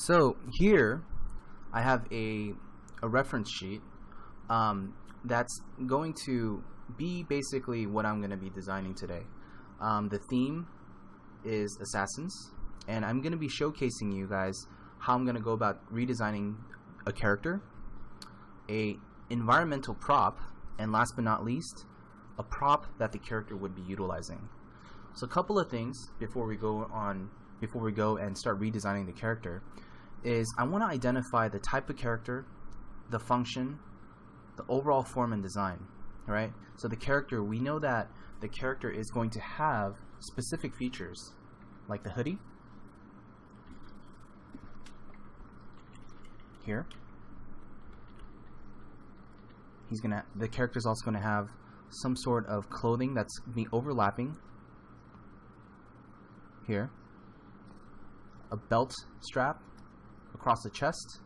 So here I have a reference sheet that's going to be basically what I'm going to be designing today. The theme is assassins, and I'm going to be showcasing you guys how I'm going to go about redesigning a character, a environmental prop, and last but not least, a prop that the character would be utilizing. So a couple of things before we go and start redesigning the character is I want to identify the type of character, the function, the overall form and design, right? So the character, we know that the character is going to have specific features like the hoodie here. The character is also going to have some sort of clothing that's be overlapping here, a belt strap across the chest,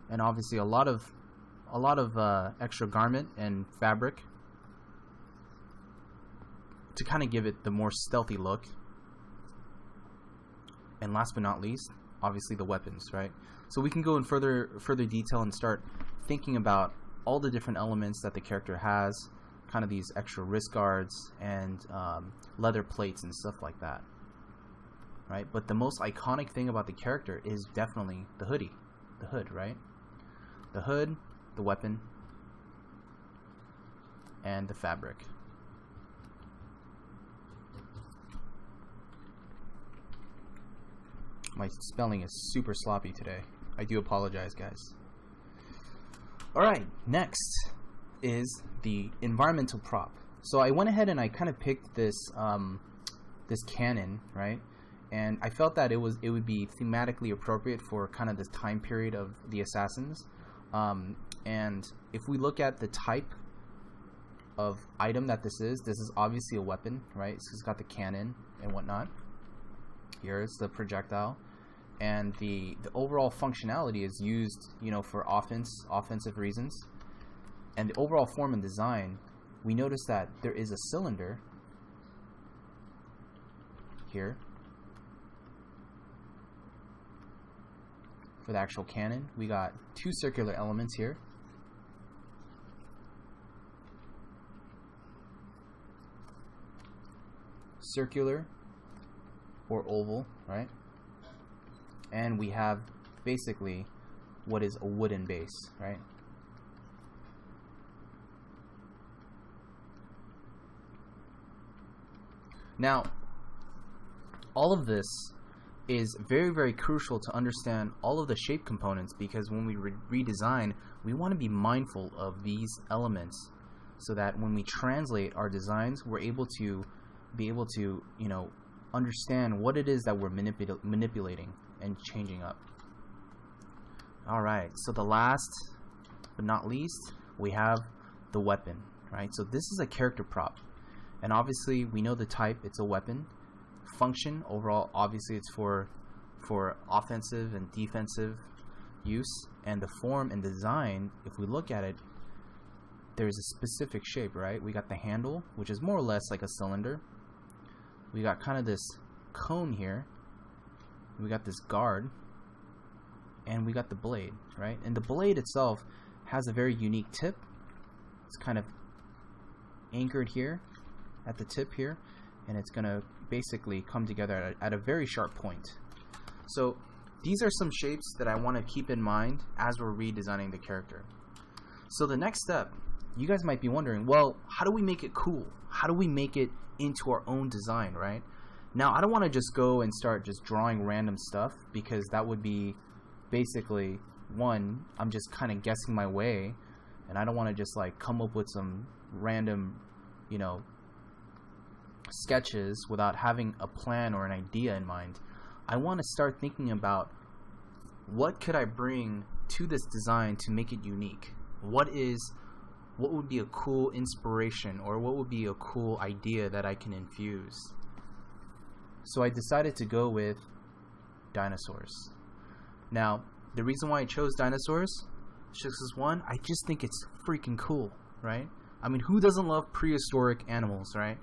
and obviously a lot of extra garment and fabric to kind of give it the more stealthy look. And last but not least, obviously the weapons, right? So we can go in further detail and start thinking about all the different elements that the character has, kind of these extra wrist guards and leather plates and stuff like that, right? But the most iconic thing about the character is definitely the hoodie, the hood, right? The hood, the weapon, and the fabric. My spelling is super sloppy today. I do apologize, guys. Alright, next is the environmental prop. So I went ahead and I kind of picked this this cannon, right? And I felt that it would be thematically appropriate for kind of this time period of the assassins. And if we look at the type of item that this is obviously a weapon, right? It's got the cannon and whatnot. Here's the projectile, and the overall functionality is used, for offensive reasons. And the overall form and design, we notice that there is a cylinder here for the actual cannon. We got two circular elements here. Circular or oval, right? And we have basically what is a wooden base, right? Now, all of this is very, very crucial to understand all of the shape components, because when we redesign, we want to be mindful of these elements so that when we translate our designs, we're able to understand what it is that we're manipulating and changing up. Alright, so the last but not least, we have the weapon, right? So this is a character prop, and obviously we know the type, it's a weapon. Function, overall, obviously it's for offensive and defensive use. And the form and design, if we look at it, there's a specific shape, right? We got the handle, which is more or less like a cylinder. We got kind of this cone here. We got this guard, and we got the blade, right? And the blade itself has a very unique tip. It's kind of anchored here at the tip here, and it's gonna basically come together at a very sharp point. So these are some shapes that I want to keep in mind as we're redesigning the character. So the next step, you guys might be wondering, well, how do we make it cool? How do we make it into our own design, right? Now, I don't want to just go and start just drawing random stuff, because that would be basically, one, I'm just kind of guessing my way, and I don't want to just like come up with some random, sketches without having a plan or an idea in mind. I want to start thinking about what could I bring to this design to make it unique. What would be a cool inspiration, or what would be a cool idea that I can infuse? So I decided to go with dinosaurs. Now, the reason why I chose dinosaurs is just because, one, I just think it's freaking cool, right? I mean, who doesn't love prehistoric animals, right?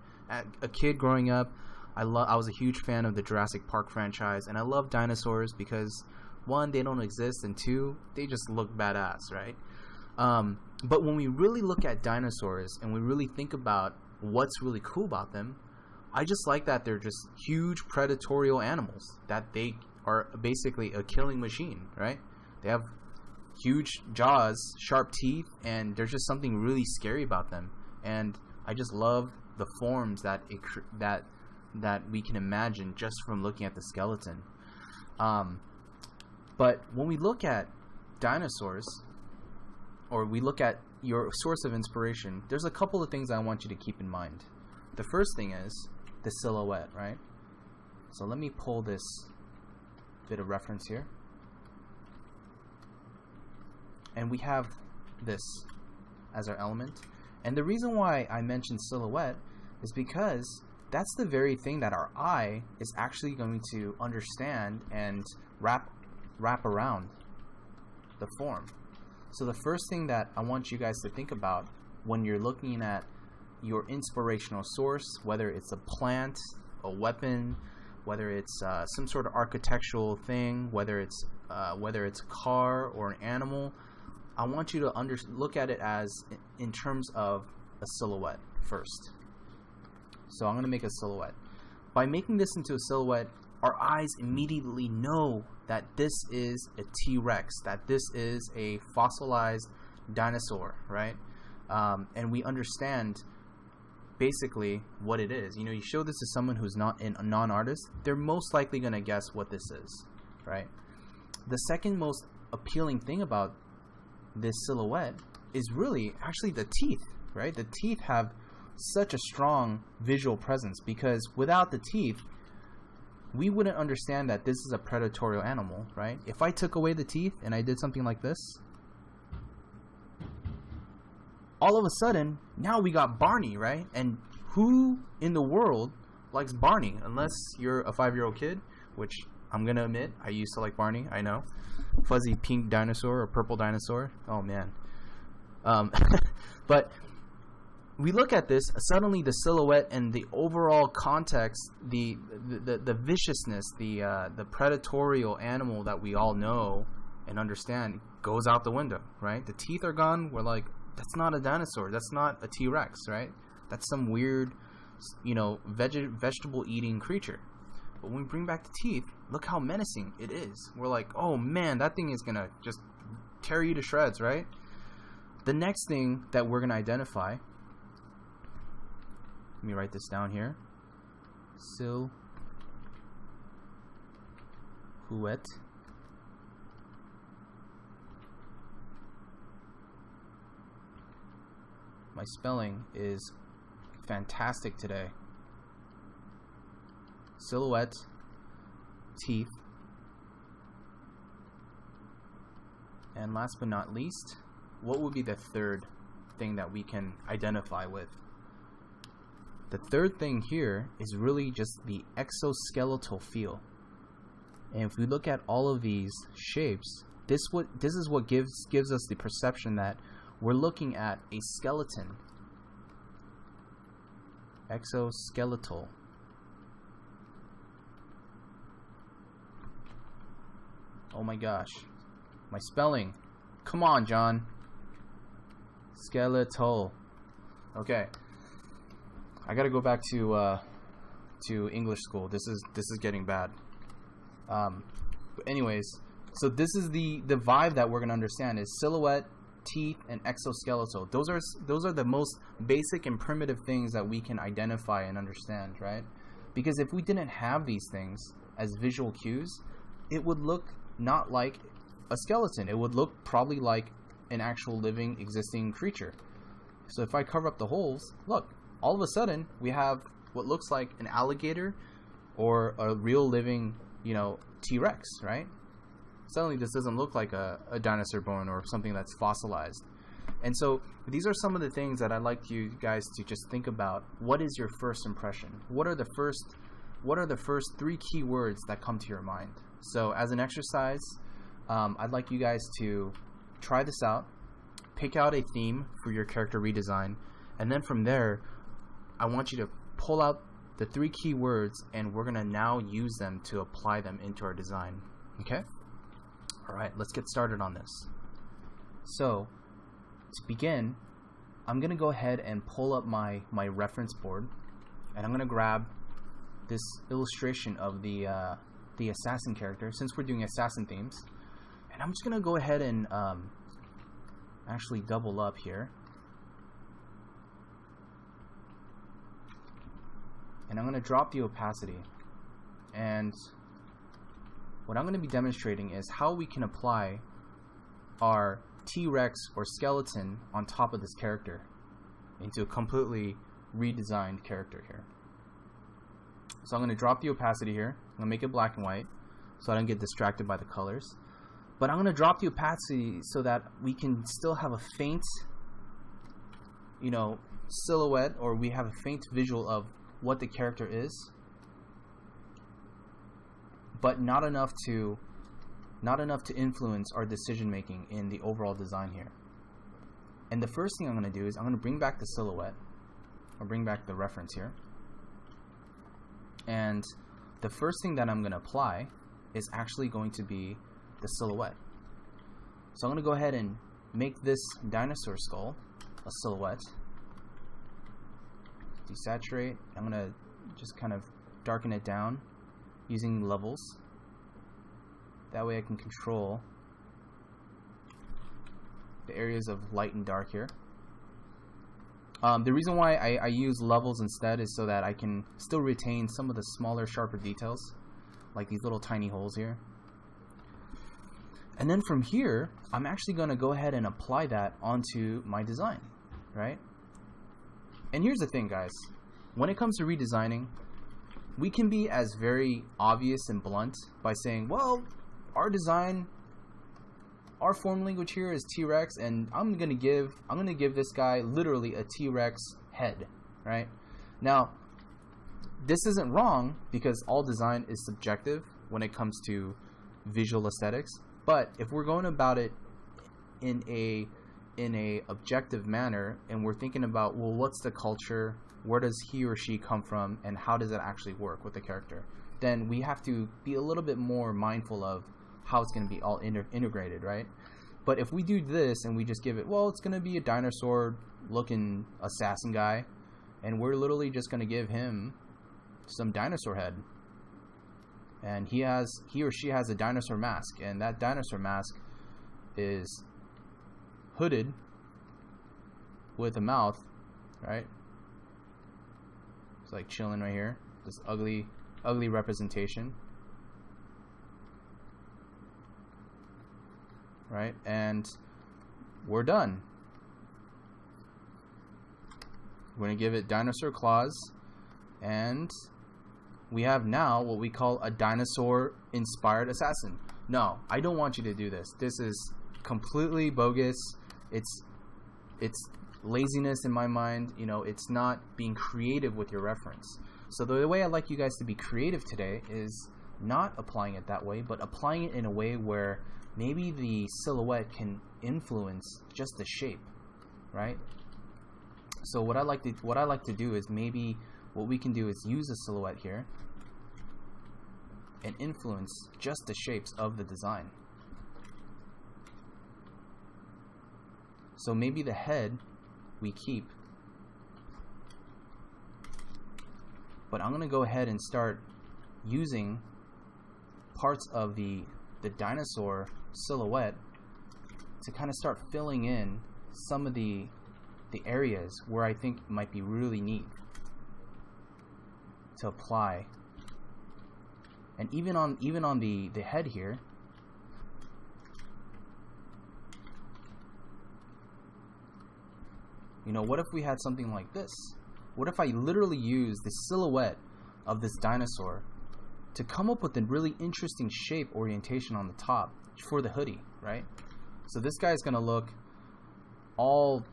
A kid growing up, I was a huge fan of the Jurassic Park franchise, and I love dinosaurs because, one, they don't exist, and two, they just look badass, right? But when we really look at dinosaurs and we really think about what's really cool about them, I just like that they're just huge predatorial animals, that they are basically a killing machine, right? They have huge jaws, sharp teeth, and there's just something really scary about them. And I just love the forms that we can imagine just from looking at the skeleton. But when we look at dinosaurs, or we look at your source of inspiration, there's a couple of things I want you to keep in mind. The first thing is the silhouette, right? So let me pull this bit of reference here. And we have this as our element. And the reason why I mentioned silhouette is because that's the very thing that our eye is actually going to understand and wrap around the form. So the first thing that I want you guys to think about when you're looking at your inspirational source, whether it's a plant, a weapon, whether it's some sort of architectural thing, whether it's a car or an animal, I want you to look at it as in terms of a silhouette first. So I'm going to make a silhouette. By making this into a silhouette, our eyes immediately know that this is a T-Rex, that this is a fossilized dinosaur, right? And we understand basically what it is. You know, you show this to someone who's not a non-artist, they're most likely going to guess what this is, right? The second most appealing thing about this silhouette is really actually the teeth, right? The teeth have such a strong visual presence because without the teeth, we wouldn't understand that this is a predatorial animal, right? If I took away the teeth and I did something like this, all of a sudden, now we got Barney, right? And who in the world likes Barney? Unless you're a 5-year-old kid, which I'm going to admit, I used to like Barney, I know. Fuzzy pink dinosaur or purple dinosaur. Oh, man. But we look at this, suddenly the silhouette and the overall context, the viciousness, the predatorial animal that we all know and understand goes out the window, right? The teeth are gone. We're like, that's not a dinosaur. That's not a T-Rex, right? That's some weird, vegetable eating creature. But when we bring back the teeth, look how menacing it is. We're like, oh man, that thing is gonna just tear you to shreds, right? The next thing that we're gonna identify, let me write this down here. Silhouette. My spelling is fantastic today. Silhouette, teeth, and last but not least, what would be the third thing that we can identify with? The third thing here is really just the exoskeletal feel. And if we look at all of these shapes, this is what gives us the perception that we're looking at a skeleton. Exoskeletal. Oh my gosh. My spelling. Come on, John. Skeletal. Okay. I gotta go back to English school. This is getting bad. But anyways, so this is the vibe that we're gonna understand is silhouette, teeth, and exoskeletal. Those are the most basic and primitive things that we can identify and understand, right? Because if we didn't have these things as visual cues, it would look not like a skeleton. It would look probably like an actual living, existing creature. So if I cover up the holes, look, all of a sudden we have what looks like an alligator or a real living, T-Rex, right? Suddenly this doesn't look like a dinosaur bone or something that's fossilized. And so these are some of the things that I'd like you guys to just think about. What is your first impression? What are the first 3 key words that come to your mind? So as an exercise, I'd like you guys to try this out, pick out a theme for your character redesign, and then from there, I want you to pull out the 3 keywords, and we're gonna now use them to apply them into our design. Okay? Alright, let's get started on this. So, to begin, I'm gonna go ahead and pull up my reference board, and I'm gonna grab this illustration of the assassin character, since we're doing assassin themes. And I'm just gonna go ahead and actually double up here. And I'm going to drop the opacity, and what I'm going to be demonstrating is how we can apply our T-Rex or skeleton on top of this character into a completely redesigned character here. So I'm going to drop the opacity here. I'm going to make it black and white so I don't get distracted by the colors. But I'm going to drop the opacity so that we can still have a faint, you know, silhouette, or we have a faint visual of what the character is, but not enough to influence our decision making in the overall design here. And the first thing I'm going to do is I'm going to bring back the silhouette, or bring back the reference here. And the first thing that I'm going to apply is actually going to be the silhouette. So I'm going to go ahead and make this dinosaur skull a silhouette. Desaturate. I'm going to just kind of darken it down using levels. That way I can control the areas of light and dark here. The reason why I use levels instead is so that I can still retain some of the smaller, sharper details, like these little tiny holes here. And then from here, I'm actually going to go ahead and apply that onto my design, right? And here's the thing, guys. When it comes to redesigning, we can be as very obvious and blunt by saying, well, our design, our form language here is T-Rex, and I'm gonna give this guy literally a T-Rex head, right? Now, this isn't wrong, because all design is subjective when it comes to visual aesthetics. But if we're going about it in a objective manner, and we're thinking about, well, what's the culture, where does he or she come from, and how does it actually work with the character, then we have to be a little bit more mindful of how it's going to be all integrated, right? But if we do this and we just give it, well, it's going to be a dinosaur looking assassin guy, and we're literally just going to give him some dinosaur head, and he or she has a dinosaur mask, and that dinosaur mask is hooded with a mouth, right? It's like chilling right here. This ugly representation, right? And we're done. We're gonna give it dinosaur claws, and we have now what we call a dinosaur inspired assassin. No, I don't want you to do this. This is completely bogus. It's laziness in my mind. You know, it's not being creative with your reference. So the way I'd like you guys to be creative today is not applying it that way, but applying it in a way where maybe the silhouette can influence just the shape, right? So what I like to do is, maybe what we can do is use a silhouette here and influence just the shapes of the design. So maybe the head we keep, but I'm gonna go ahead and start using parts of the dinosaur silhouette to kind of start filling in some of the areas where I think might be really neat to apply. And even on the head here, you know, what if we had something like this? What if I literally use the silhouette of this dinosaur to come up with a really interesting shape orientation on the top for the hoodie, right? So this guy is going to look all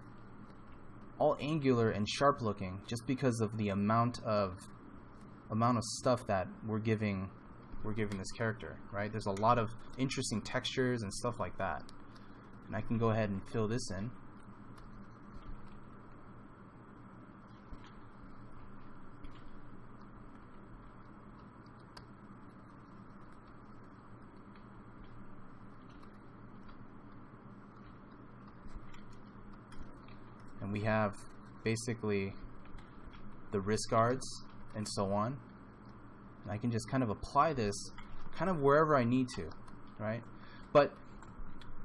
angular and sharp looking just because of the amount of stuff that we're giving this character, right? There's a lot of interesting textures and stuff like that. And I can go ahead and fill this in. we have basically the wrist guards and so on. And I can just kind of apply this kind of wherever I need to, right? But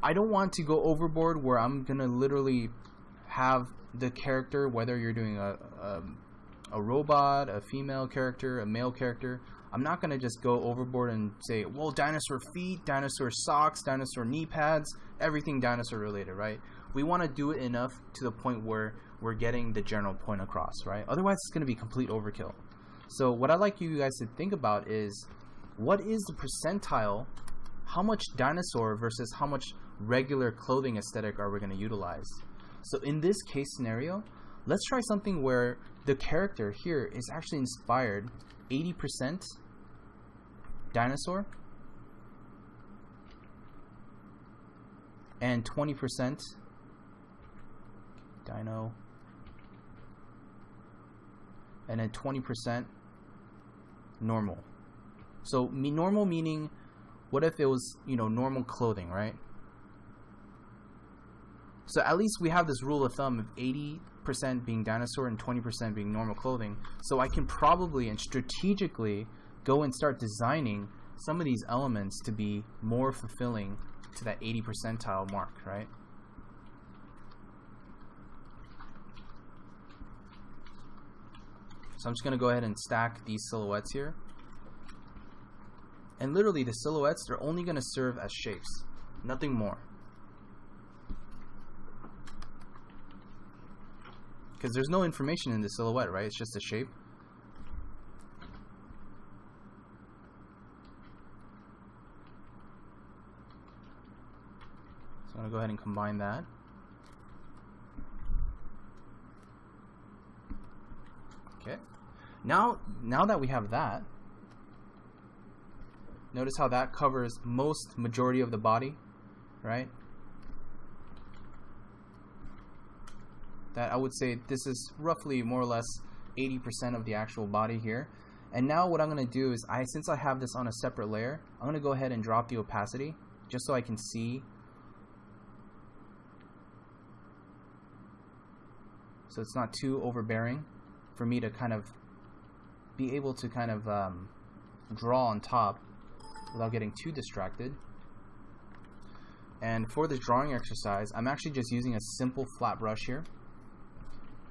I don't want to go overboard where I'm gonna literally have the character, whether you're doing a robot, a female character, a male character, I'm not gonna just go overboard and say, well, dinosaur feet, dinosaur socks, dinosaur knee pads, everything dinosaur related, right? We want to do it enough to the point where we're getting the general point across, right? Otherwise, it's gonna be complete overkill. So what I'd like you guys to think about is, what is the percentile? How much dinosaur versus how much regular clothing aesthetic are we going to utilize? So in this case scenario, let's try something where the character here is actually inspired 80% dinosaur and 20% dino, and then 20% normal. So normal meaning, what if it was, you know, normal clothing, right? So at least we have this rule of thumb of 80% being dinosaur and 20% being normal clothing. So I can probably and strategically go and start designing some of these elements to be more fulfilling to that 80 percentile mark, right? So I'm just going to go ahead and stack these silhouettes here. And literally the silhouettes, they're only going to serve as shapes, nothing more. Because there's no information in the silhouette, right? It's just a shape. So I'm going to go ahead and combine that. Okay. Now that we have that, notice how that covers majority of the body, right? That I would say this is roughly more or less 80% of the actual body here. And now what I'm going to do is, since I have this on a separate layer, I'm going to go ahead and drop the opacity just so I can see. So it's not too overbearing for me to kind of be able to kind of draw on top without getting too distracted. And for this drawing exercise, I'm actually just using a simple flat brush here.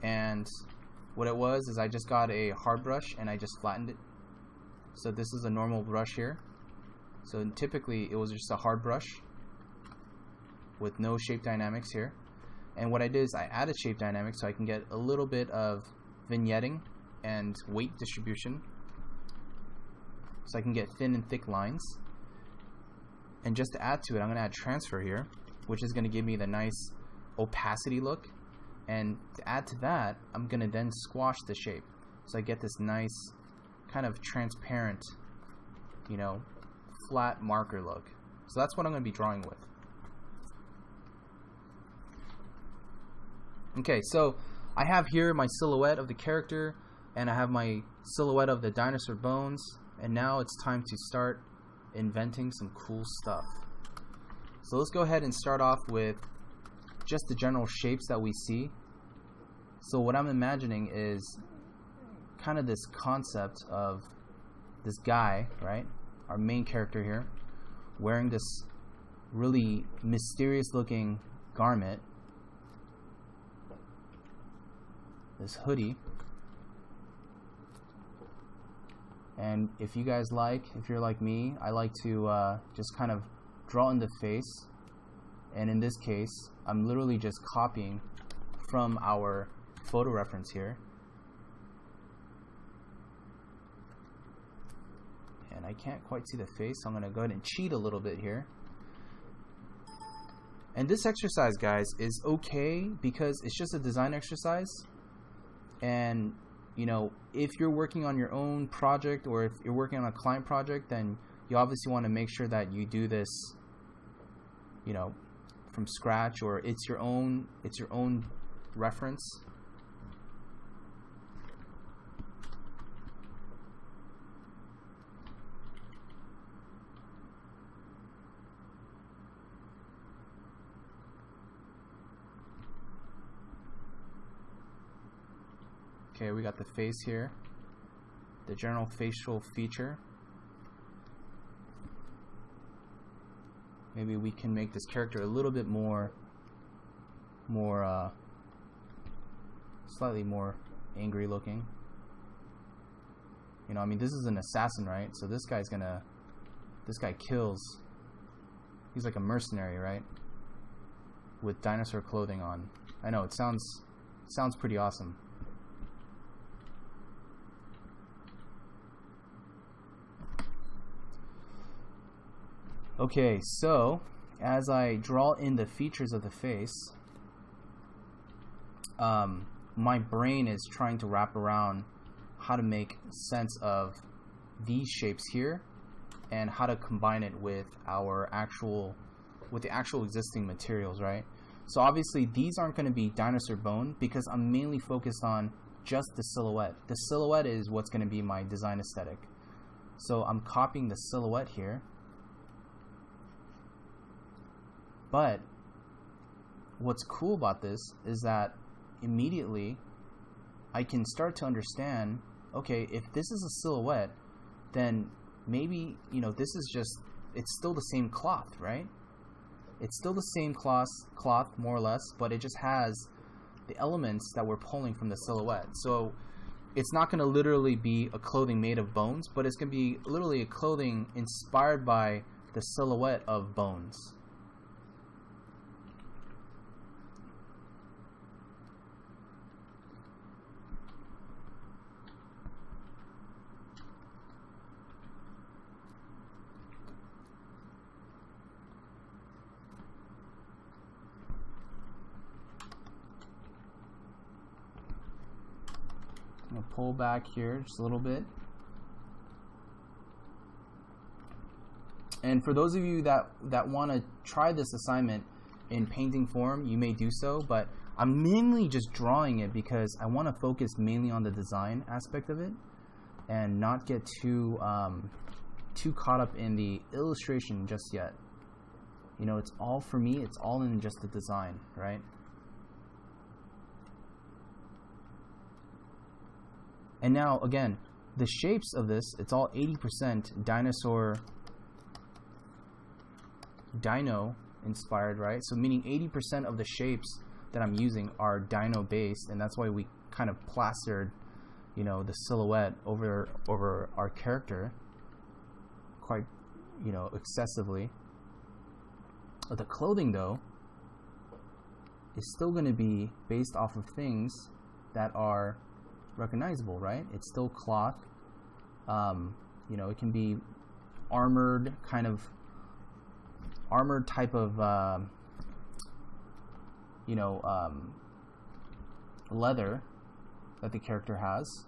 And what it was is I just got a hard brush and I just flattened it. So this is a normal brush here. So typically it was just a hard brush with no shape dynamics here. And what I did is I added shape dynamics so I can get a little bit of vignetting and weight distribution, so I can get thin and thick lines. And just to add to it, I'm going to add transfer here, which is going to give me the nice opacity look. And to add to that, I'm going to then squash the shape, so I get this nice kind of transparent, you know, flat marker look. So that's what I'm going to be drawing with. Okay, so I have here my silhouette of the character, and I have my silhouette of the dinosaur bones, and now it's time to start inventing some cool stuff. So let's go ahead and start off with just the general shapes that we see. So what I'm imagining is kind of this concept of this guy, right, our main character here, wearing this really mysterious looking garment, this hoodie. And if you guys if you're like me, I like to just kind of draw in the face. And in this case, I'm literally just copying from our photo reference here. And I can't quite see the face, so I'm going to go ahead and cheat a little bit here. And this exercise, guys, is okay because it's just a design exercise. And you know, if you're working on your own project or if you're working on a client project, then you obviously want to make sure that you do this, you know, from scratch, or it's your own reference. Okay, we got the face here, the general facial feature. Maybe we can make this character a little bit more slightly more angry looking. You know, I mean, this is an assassin, right? So this guy kills. He's like a mercenary, right? With dinosaur clothing on. I know, it sounds pretty awesome. Okay, so as I draw in the features of the face, my brain is trying to wrap around how to make sense of these shapes here and how to combine it with the actual existing materials, right? So obviously these aren't going to be dinosaur bone because I'm mainly focused on just the silhouette. The silhouette is what's going to be my design aesthetic. So I'm copying the silhouette here. But what's cool about this is that immediately I can start to understand, okay, if this is a silhouette, then maybe, you know, this is just, it's still the same cloth, right? It's still the same cloth more or less, but it just has the elements that we're pulling from the silhouette. So it's not going to literally be a clothing made of bones, but it's going to be literally a clothing inspired by the silhouette of bones. I'm going to pull back here just a little bit. And for those of you that want to try this assignment in painting form, you may do so, but I'm mainly just drawing it because I want to focus mainly on the design aspect of it and not get too caught up in the illustration just yet. You know, it's all, for me, it's all in just the design, right? And now, again, the shapes of this, it's all 80% dino inspired, right? So meaning 80% of the shapes that I'm using are dino based, and that's why we kind of plastered, you know, the silhouette over our character quite, you know, excessively. But the clothing, though, is still going to be based off of things that are recognizable, right? It's still cloth. You know, it can be armored type of you know, leather that the character has,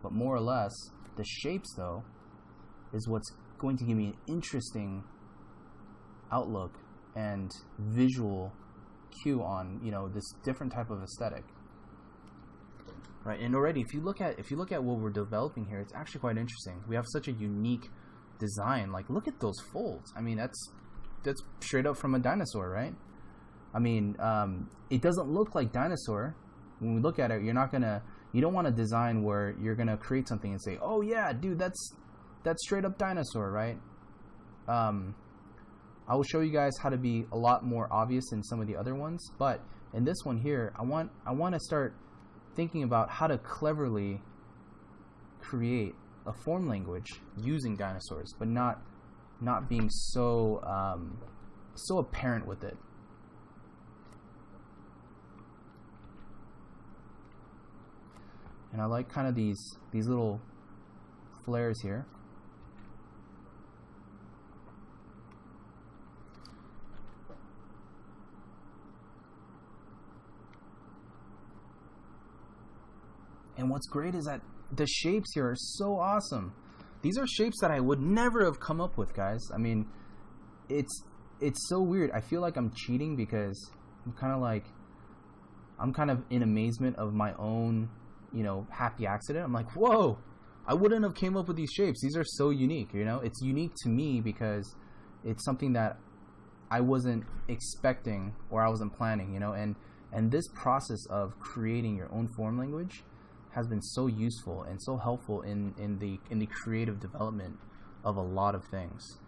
but more or less the shapes, though, is what's going to give me an interesting outlook and visual cue on, you know, this different type of aesthetic, right? And already, if you look at what we're developing here, it's actually quite interesting. We have such a unique design. Like, look at those folds. I mean, that's straight up from a dinosaur, right? I mean, it doesn't look like dinosaur. When we look at it, you don't want a design where you're gonna create something and say, oh yeah, dude, that's straight up dinosaur, right? I will show you guys how to be a lot more obvious in some of the other ones, but in this one here, I want to start thinking about how to cleverly create a form language using dinosaurs, but not being so apparent with it. And I like kind of these little flares here. And what's great is that the shapes here are so awesome. These are shapes that I would never have come up with, guys. I mean, it's so weird. I feel like I'm cheating because I'm kind of in amazement of my own, you know, happy accident. I'm like, whoa, I wouldn't have came up with these shapes. These are so unique, you know? It's unique to me because it's something that I wasn't expecting or I wasn't planning, you know? And And this process of creating your own form language has been so useful and so helpful in the creative development of a lot of things.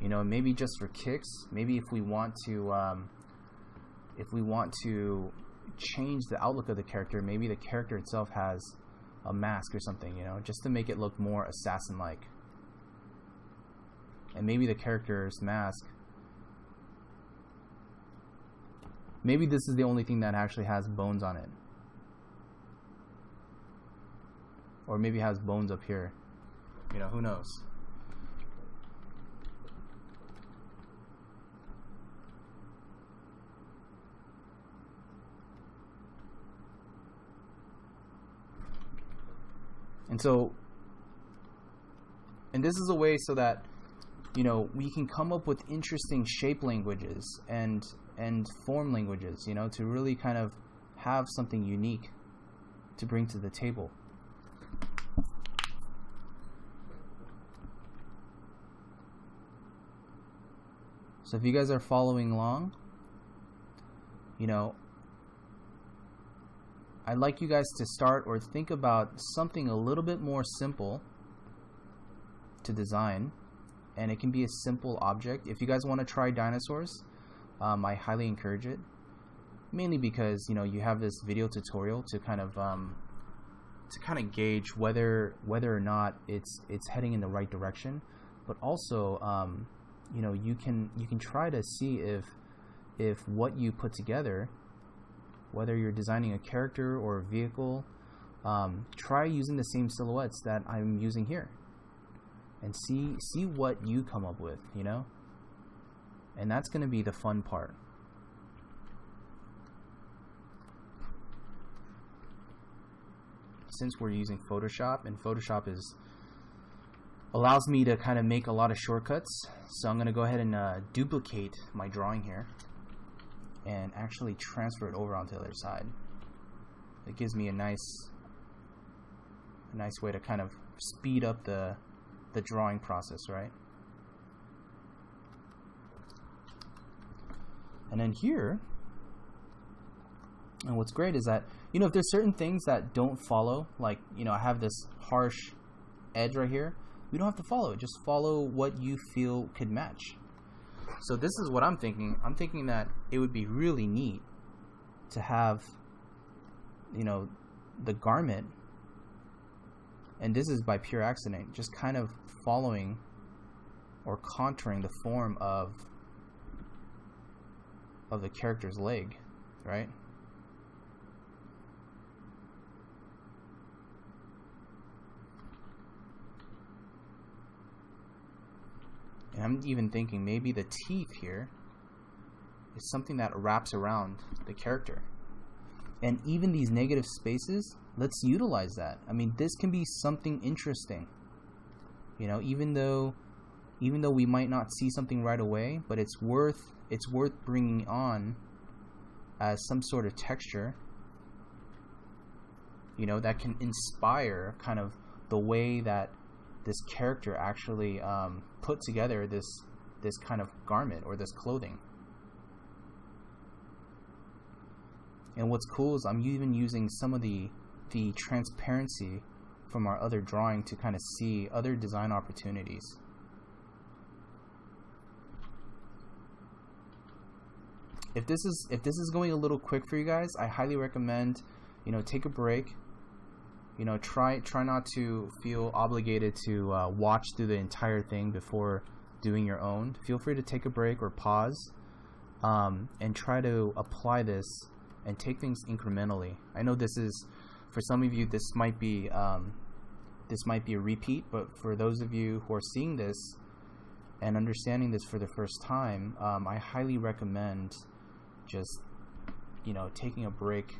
You know, maybe just for kicks, maybe if we want to change the outlook of the character, maybe the character itself has a mask or something, you know, just to make it look more assassin-like. And maybe the character's mask, maybe this is the only thing that actually has bones on it. Or maybe it has bones up here. You know, who knows? And this is a way so that, you know, we can come up with interesting shape languages and form languages, you know, to really kind of have something unique to bring to the table. So if you guys are following along, you know, I'd like you guys to start or think about something a little bit more simple to design, and it can be a simple object. If you guys want to try dinosaurs, I highly encourage it, mainly because, you know, you have this video tutorial to kind of gauge whether or not it's heading in the right direction, but also you know, you can try to see if what you put together, whether you're designing a character or a vehicle, try using the same silhouettes that I'm using here, and see what you come up with, you know? And that's going to be the fun part. Since we're using Photoshop, and Photoshop allows me to kind of make a lot of shortcuts, so I'm going to go ahead and duplicate my drawing here and actually transfer it over onto the other side. It gives me a nice way to kind of speed up the drawing process, right? And then here, and what's great is that, you know, if there's certain things that don't follow, like, you know, I have this harsh edge right here, we don't have to follow it. Just follow what you feel could match. So this is what I'm thinking. I'm thinking that it would be really neat to have, you know, the garment, and this is by pure accident, just kind of following or contouring the form of the character's leg, right? And I'm even thinking maybe the teeth here is something that wraps around the character. And even these negative spaces, let's utilize that. I mean, this can be something interesting. You know, even though we might not see something right away, but it's worth bringing on as some sort of texture, you know, that can inspire kind of the way that this character actually put together this kind of garment or this clothing. And what's cool is I'm even using some of the transparency from our other drawing to kind of see other design opportunities. If this is going a little quick for you guys, I highly recommend, you know, take a break. You know, try not to feel obligated to watch through the entire thing before doing your own. Feel free to take a break or pause, and try to apply this and take things incrementally. I know this is, for some of you, this might be a repeat, but for those of you who are seeing this and understanding this for the first time, I highly recommend just, you know, taking a break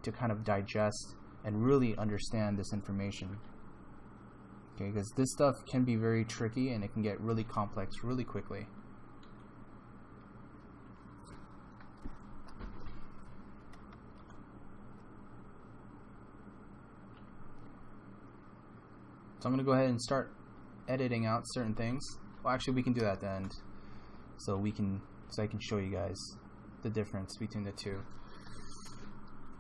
to kind of digest and really understand this information. Okay, because this stuff can be very tricky and it can get really complex really quickly. So I'm going to go ahead and start editing out certain things. Well, actually, we can do that at the end. so I can show you guys the difference between the two.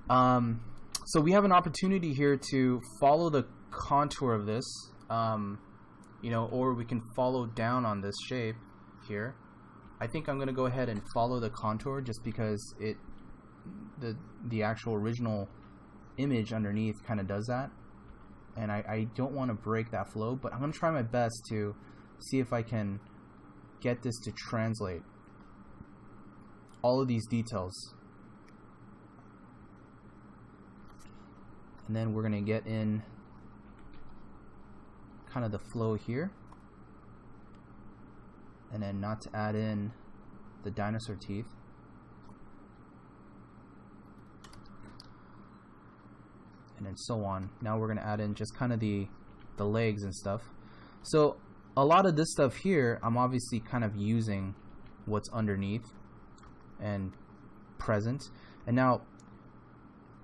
So we have an opportunity here to follow the contour of this, you know, or we can follow down on this shape here. I think I'm going to go ahead and follow the contour just because the actual original image underneath kind of does that, and I don't want to break that flow, but I'm going to try my best to see if I can get this to translate all of these details. And then we're going to get in kind of the flow here, and then not to add in the dinosaur teeth. And then so on. Now we're going to add in just kind of the legs and stuff. So a lot of this stuff here, I'm obviously kind of using what's underneath and present. And now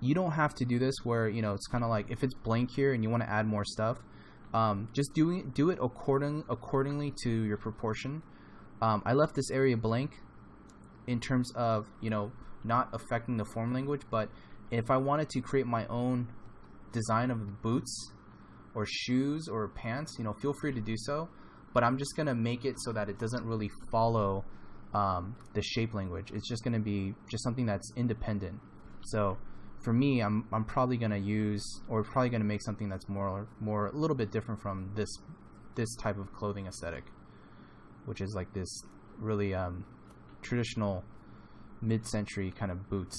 you don't have to do this where, you know, it's kind of like if it's blank here and you want to add more stuff, just do it accordingly to your proportion. I left this area blank in terms of, you know, not affecting the form language, but if I wanted to create my own design of boots or shoes or pants, you know, feel free to do so, but I'm just going to make it so that it doesn't really follow the shape language. It's just going to be just something that's independent. So for me, I'm probably going to use, or probably going to make something that's more a little bit different from this type of clothing aesthetic, which is like this really traditional mid-century kind of boots.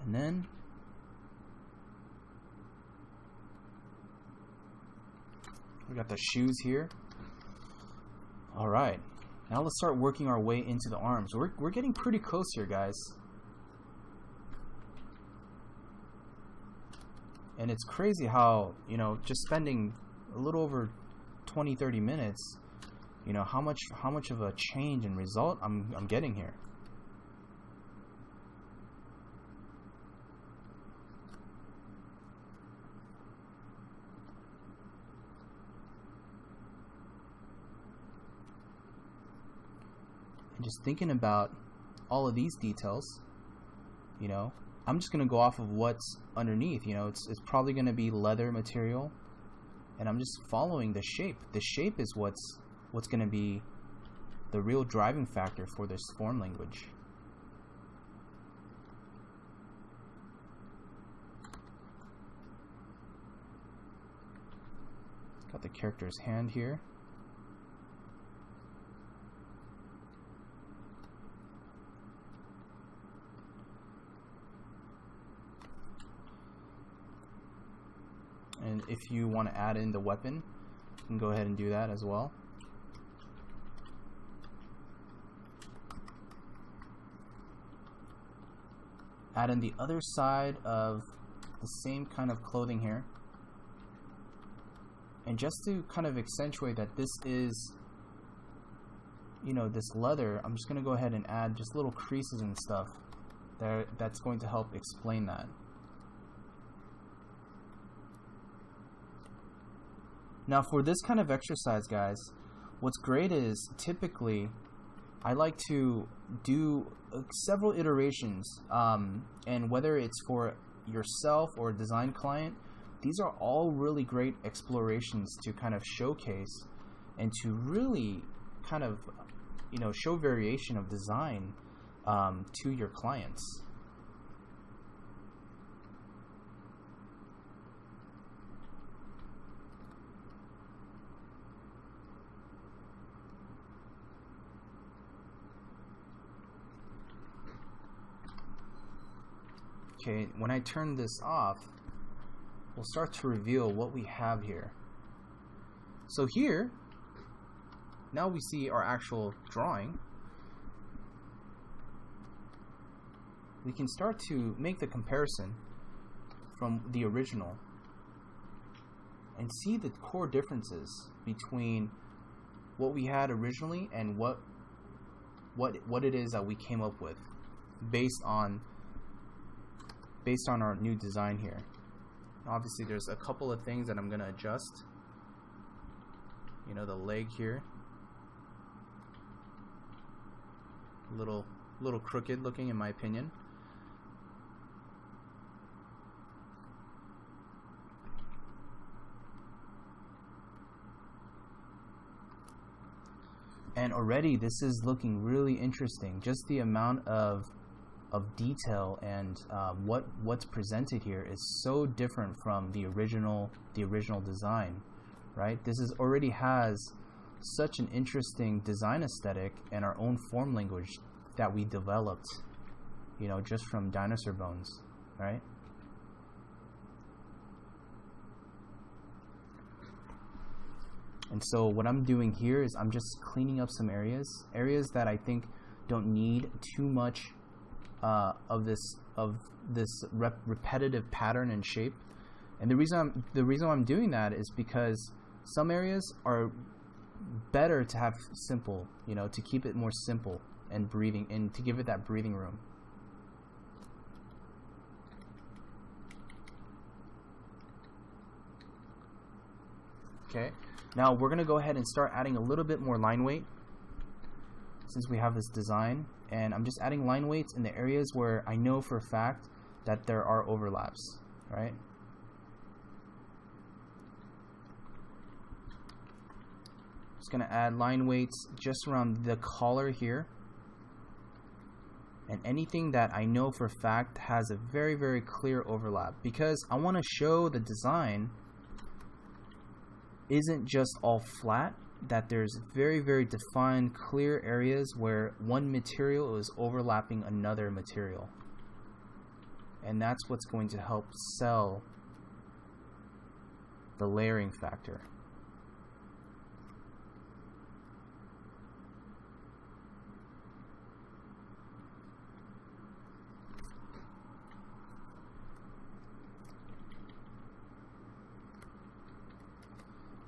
And then we got the shoes here. All right, now let's start working our way into the arms. We're getting pretty close here, guys. And it's crazy how, you know, just spending a little over 20-30 minutes, you know, how much of a change and result I'm getting here. And just thinking about all of these details, you know, I'm just going to go off of what's underneath. You know, it's probably going to be leather material, and I'm just following the shape. The shape is what's going to be the real driving factor for this form language. Got the character's hand here. And if you want to add in the weapon, you can go ahead and do that as well. Add in the other side of the same kind of clothing here. And just to kind of accentuate that this is, you know, this leather, I'm just going to go ahead and add just little creases and stuff there. That's going to help explain that. Now for this kind of exercise, guys, what's great is typically I like to do several iterations, and whether it's for yourself or a design client, these are all really great explorations to kind of showcase and to really kind of, you know, show variation of design to your clients. Okay, when I turn this off, we'll start to reveal what we have here. So here, now we see our actual drawing. We can start to make the comparison from the original and see the core differences between what we had originally and what it is that we came up with based on based on our new design here. Obviously there's a couple of things that I'm gonna adjust. You know, the leg here, a little crooked looking in my opinion. And already this is looking really interesting. Just the amount of detail and what's presented here is so different from the original design, right? This is already has such an interesting design aesthetic and our own form language that we developed, you know, just from dinosaur bones, right? And so what I'm doing here is I'm just cleaning up some areas that I think don't need too much of this repetitive pattern and shape. And the reason I'm doing that is because some areas are better to have simple, you know, to keep it more simple and breathing, and to give it that breathing room. Okay, now we're gonna go ahead and start adding a little bit more line weight since we have this design, and I'm just adding line weights in the areas where I know for a fact that there are overlaps, right? Just gonna add line weights just around the collar here, and anything that I know for a fact has a very, very clear overlap, because I want to show the design isn't just all flat, that there's very, very defined clear areas where one material is overlapping another material, and that's what's going to help sell the layering factor.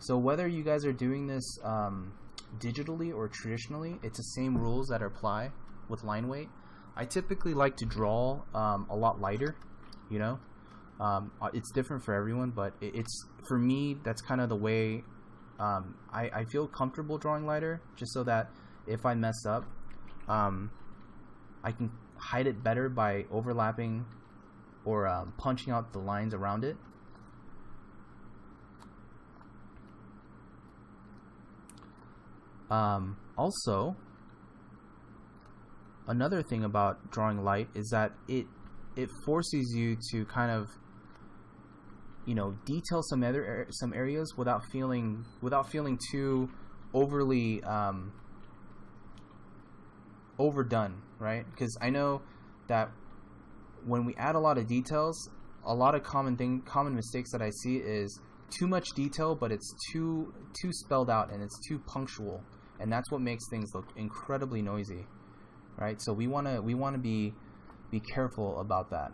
So whether you guys are doing this digitally or traditionally, it's the same rules that apply with line weight. I typically like to draw a lot lighter, you know. It's different for everyone, but it's, for me, that's kind of the way I feel comfortable drawing lighter, just so that if I mess up, I can hide it better by overlapping or punching out the lines around it. Also, another thing about drawing light is that it forces you to kind of, you know, detail some areas without feeling too overly overdone, right? Because I know that when we add a lot of details, a lot of common mistakes that I see is too much detail, but it's too spelled out and it's too punctual. And that's what makes things look incredibly noisy, right? So we want to be careful about that.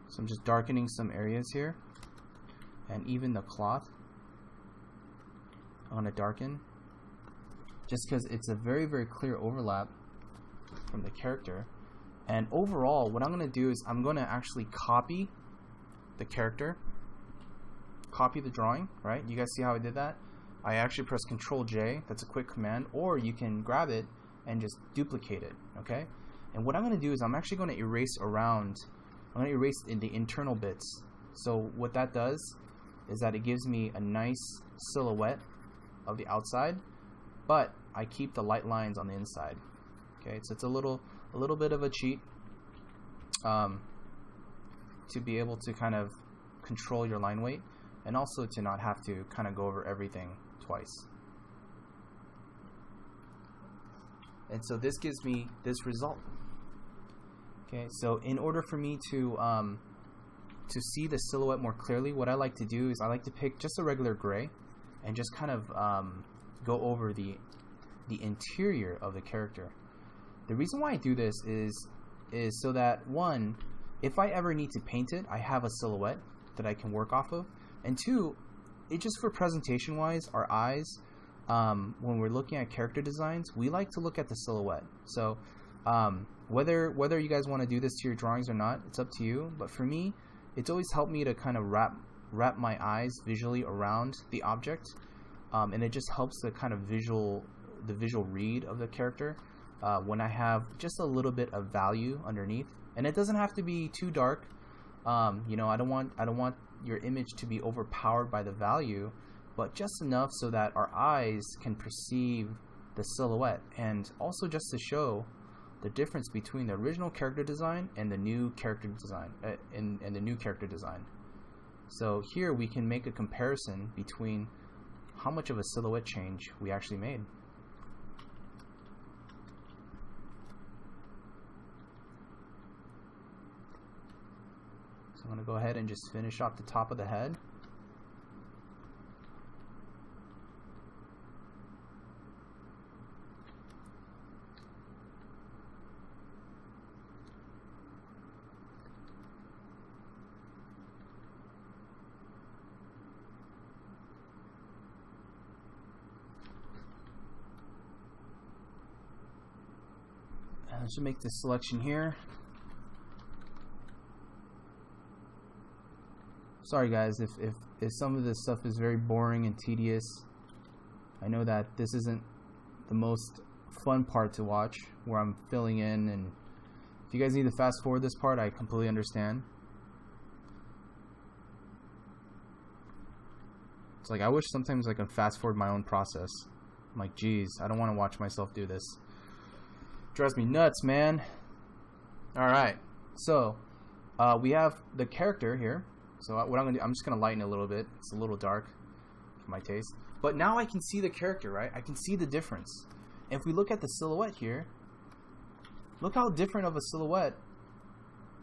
So I'm just darkening some areas here, and even the cloth I want to darken, just because it's a very, very clear overlap from the character. And overall, what I'm going to do is I'm going to actually copy the character, copy the drawing, right? You guys see how I did that? I actually press Control J, that's a quick command, or you can grab it and just duplicate it, okay? And what I'm going to do is I'm actually going to erase around. I'm going to erase in the internal bits. So what that does is that it gives me a nice silhouette of the outside, but I keep the light lines on the inside. Okay, so it's a little bit of a cheat to be able to kind of control your line weight, and also to not have to kind of go over everything twice. And so this gives me this result. Okay, so in order for me to see the silhouette more clearly, what I like to do is I like to pick just a regular gray, and just kind of go over the interior of the character. The reason why I do this is so that, one, if I ever need to paint it, I have a silhouette that I can work off of, and two, it just for presentation wise, our eyes, when we're looking at character designs, we like to look at the silhouette. So whether you guys want to do this to your drawings or not, it's up to you, but for me, it's always helped me to kind of wrap my eyes visually around the object, and it just helps the kind of visual read of the character when I have just a little bit of value underneath. And it doesn't have to be too dark. You know, I don't want your image to be overpowered by the value, but just enough so that our eyes can perceive the silhouette, and also just to show the difference between the original character design and the new character design, and the new character design. So here we can make a comparison between how much of a silhouette change we actually made. So I'm going to go ahead and just finish off the top of the head. I should make this selection here. Sorry guys if some of this stuff is very boring and tedious. I know that this isn't the most fun part to watch, where I'm filling in, and if you guys need to fast forward this part, I completely understand. It's like I wish sometimes I could fast forward my own process. I'm like, geez, I don't want to watch myself do this. Drives me nuts, man. Alright, so we have the character here. So what I'm gonna do, I'm just gonna lighten it a little bit. It's a little dark for my taste, but now I can see the character, right? I can see the difference. If we look at the silhouette here, look how different of a silhouette.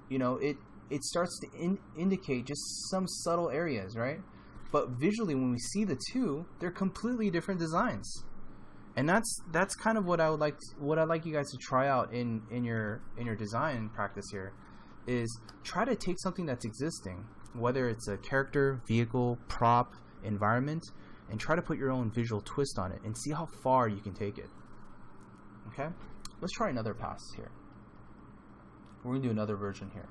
You know, it starts to indicate just some subtle areas, right? But visually, when we see the two, they're completely different designs. And that's kind of what I'd like you guys to try out in your design practice here, is try to take something that's existing, whether it's a character, vehicle, prop, environment, and try to put your own visual twist on it and see how far you can take it. Okay? Let's try another pass here. We're gonna do another version here.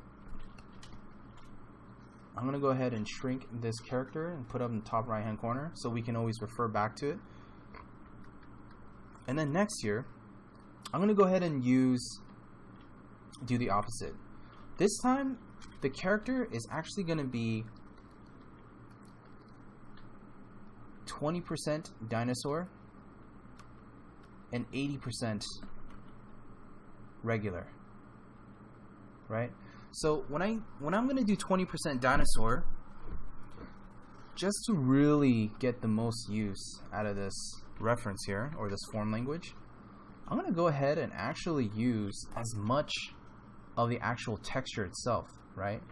I'm gonna go ahead and shrink this character and put it up in the top right hand corner so we can always refer back to it. And then next here, I'm going to go ahead and do the opposite. This time, the character is actually going to be 20% dinosaur and 80% regular. Right? So when I'm going to do 20% dinosaur, just to really get the most use out of this reference here, or this form language, I'm going to go ahead and actually use as much of the actual texture itself, right?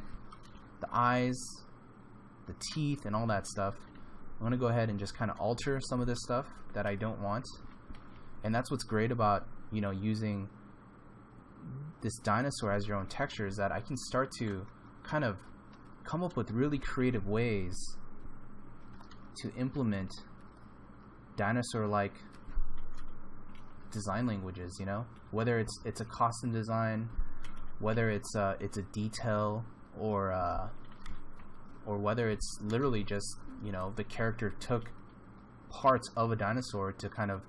The eyes, the teeth, and all that stuff. I'm going to go ahead and just kind of alter some of this stuff that I don't want. And that's what's great about, you know, using this dinosaur as your own texture, is that I can start to kind of come up with really creative ways to implement dinosaur-like design languages, you know, whether it's a costume design, whether it's a detail, or whether it's literally just, you know, the character took parts of a dinosaur to kind of,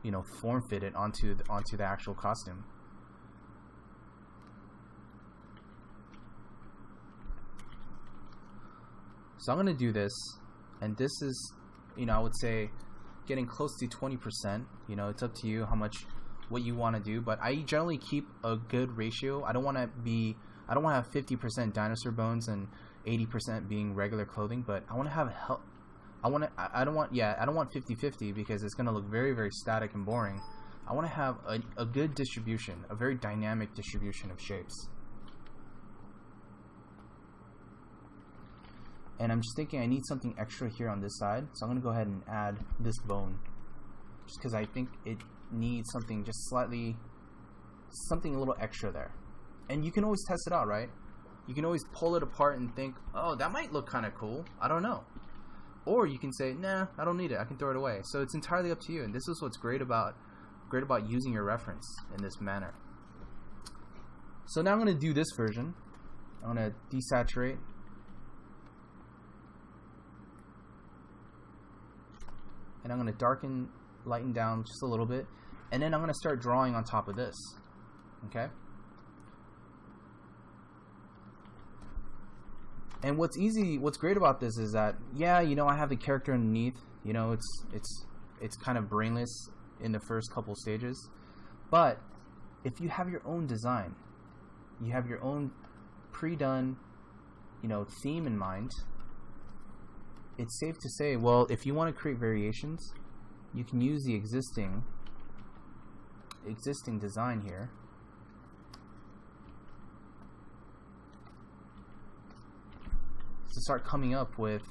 you know, form fit it onto the actual costume. So I'm gonna do this, and this is, you know, I would say getting close to 20%. You know, it's up to you what you want to do, but I generally keep a good ratio. I don't want to have 50% dinosaur bones and 80% being regular clothing, but I want to have I don't want 50-50, because it's going to look very, very static and boring. I want to have a good distribution, a very dynamic distribution of shapes. And I'm just thinking I need something extra here on this side, so I'm going to go ahead and add this bone, just because I think it needs something just slightly, something a little extra there. And you can always test it out, right? You can always pull it apart and think, oh, that might look kind of cool, I don't know. Or you can say, nah, I don't need it, I can throw it away. So it's entirely up to you, and this is what's great about using your reference in this manner. So now I'm going to do this version. I'm going to desaturate. And I'm going to darken, lighten down just a little bit. And then I'm going to start drawing on top of this. Okay? And what's great about this is that, yeah, you know, I have the character underneath. You know, it's kind of brainless in the first couple stages. But if you have your own design, you have your own pre-done, you know, theme in mind, it's safe to say, well, if you want to create variations, you can use the existing design here. To start coming up with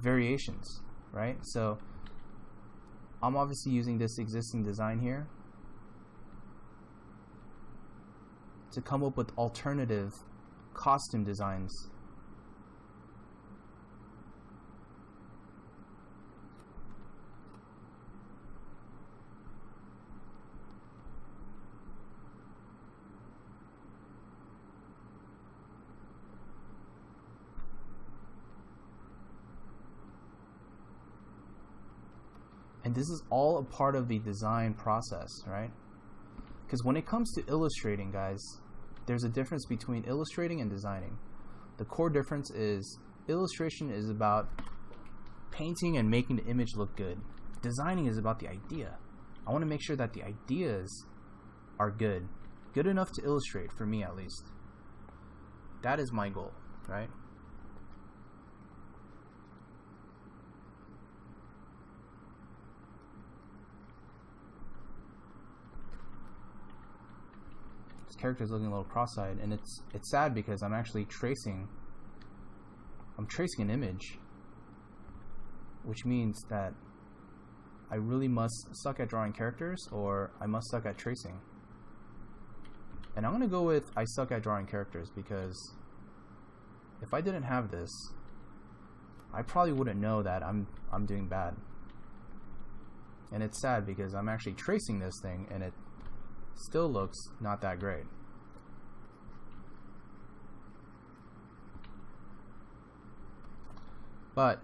variations, right? So I'm obviously using this existing design here to come up with alternative costume designs. And this is all a part of the design process, right? Because when it comes to illustrating, guys, there's a difference between illustrating and designing. The core difference is illustration is about painting and making the image look good. Designing is about the idea. I want to make sure that the ideas are good. Good enough to illustrate, for me at least. That is my goal, right? Character is looking a little cross-eyed, and it's sad because I'm actually tracing an image, which means that I really must suck at drawing characters, or I must suck at tracing. And I'm gonna go with I suck at drawing characters, because if I didn't have this, I probably wouldn't know that I'm doing bad. And it's sad because I'm actually tracing this thing and it still looks not that great. But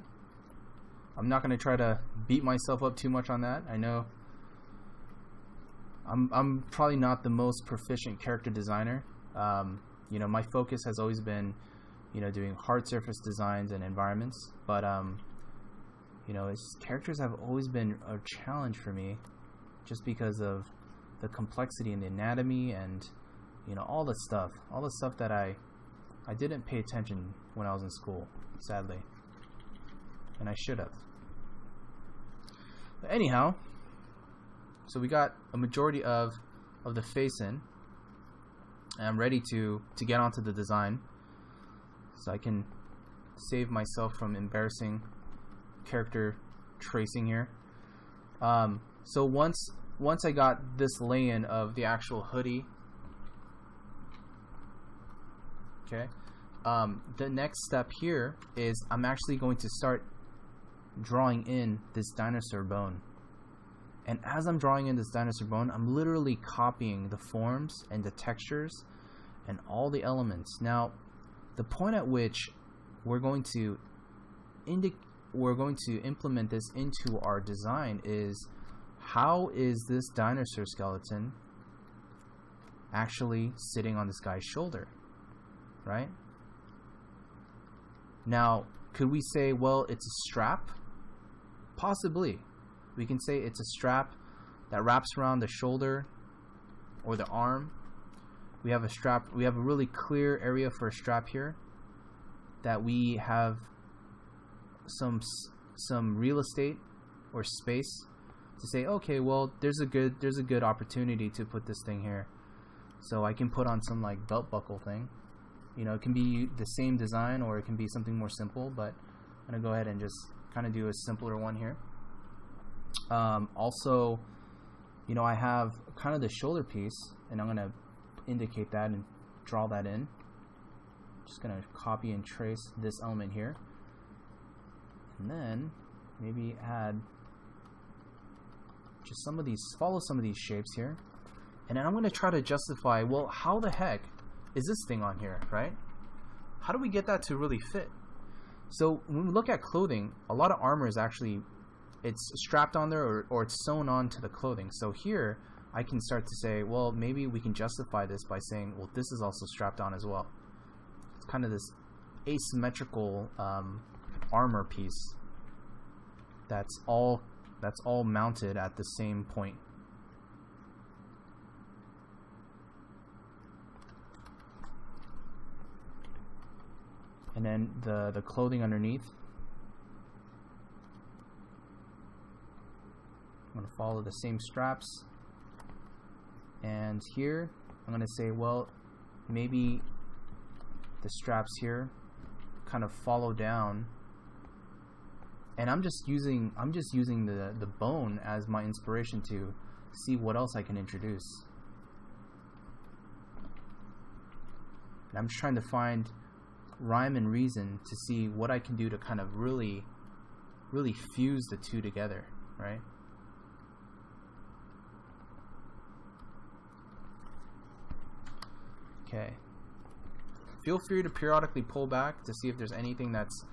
I'm not going to try to beat myself up too much on that. I know I'm probably not the most proficient character designer. You know, my focus has always been, you know, doing hard surface designs and environments. But you know, characters have always been a challenge for me, just because of the complexity in the anatomy and, you know, all the stuff that I didn't pay attention when I was in school, sadly, and I should have. But anyhow, so we got a majority of the face in, and I'm ready to get onto the design, so I can save myself from embarrassing character tracing here. So once I got this lay-in of the actual hoodie, okay, the next step here is I'm actually going to start drawing in this dinosaur bone. And as I'm drawing in this dinosaur bone, I'm literally copying the forms and the textures and all the elements. Now, the point at which we're going to implement this into our design is, how is this dinosaur skeleton actually sitting on this guy's shoulder, right? Now, could we say, well, it's a strap? Possibly. We can say it's a strap that wraps around the shoulder or the arm. We have a strap, we have a really clear area for a strap here, that we have some real estate or space to say, okay, well, there's a good opportunity to put this thing here. So I can put on some like belt buckle thing, You know, it can be the same design or it can be something more simple, but I'm going to go ahead and just kind of do a simpler one here. Also, you know, I have kind of the shoulder piece, and I'm going to indicate that and draw that in. Just going to copy and trace this element here. And then maybe add just some of these, follow some of these shapes here. And then I'm going to try to justify, well, how the heck is this thing on here, right? How do we get that to really fit? So when we look at clothing, a lot of armor is actually, it's strapped on there or it's sewn on to the clothing. So here I can start to say, well, maybe we can justify this by saying, well, this is also strapped on as well. It's kind of this asymmetrical armor piece that's all mounted at the same point. And then the clothing underneath, I'm going to follow the same straps. And here I'm going to say, well, maybe the straps here kind of follow down. And I'm just using the bone as my inspiration to see what else I can introduce. And I'm just trying to find rhyme and reason to see what I can do to kind of really fuse the two together, right? Okay. Feel free to periodically pull back to see if there's anything that's